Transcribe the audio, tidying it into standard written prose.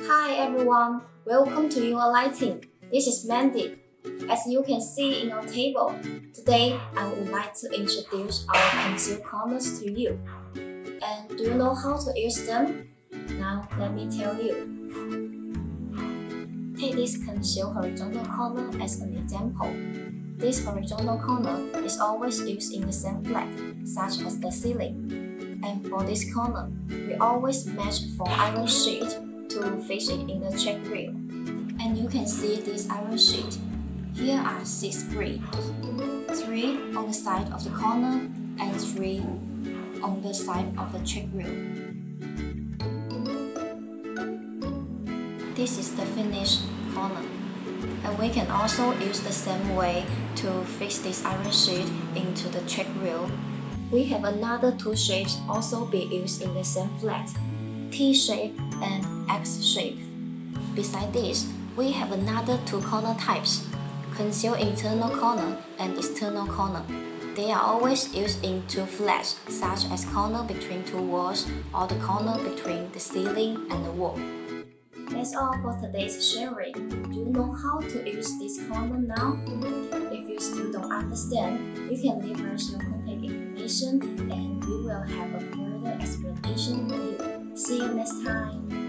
Hi everyone, welcome to your lighting. This is Mandy. As you can see in our table, today I would like to introduce our conceal corners to you. And do you know how to use them? Now let me tell you. Take this conceal horizontal corner as an example. This horizontal corner is always used in the same flat, such as the ceiling. And for this corner, we always match 4 iron sheets to fix it in the check reel. And you can see this iron sheet. Here are 6 grids, 3 on the side of the corner and 3 on the side of the check reel. This is the finished corner. And we can also use the same way to fix this iron sheet into the check reel. We have another 2 shapes also be used in the same flat, T shape and X shape. Beside this, we have another 2 corner types, conceal internal corner and external corner. They are always used in 2 flats, such as corner between 2 walls or the corner between the ceiling and the wall. That's all for today's sharing. Do you know how to use this corner now? If you still don't understand, you can leave us your contact information and we will have a further explanation for you. See you next time.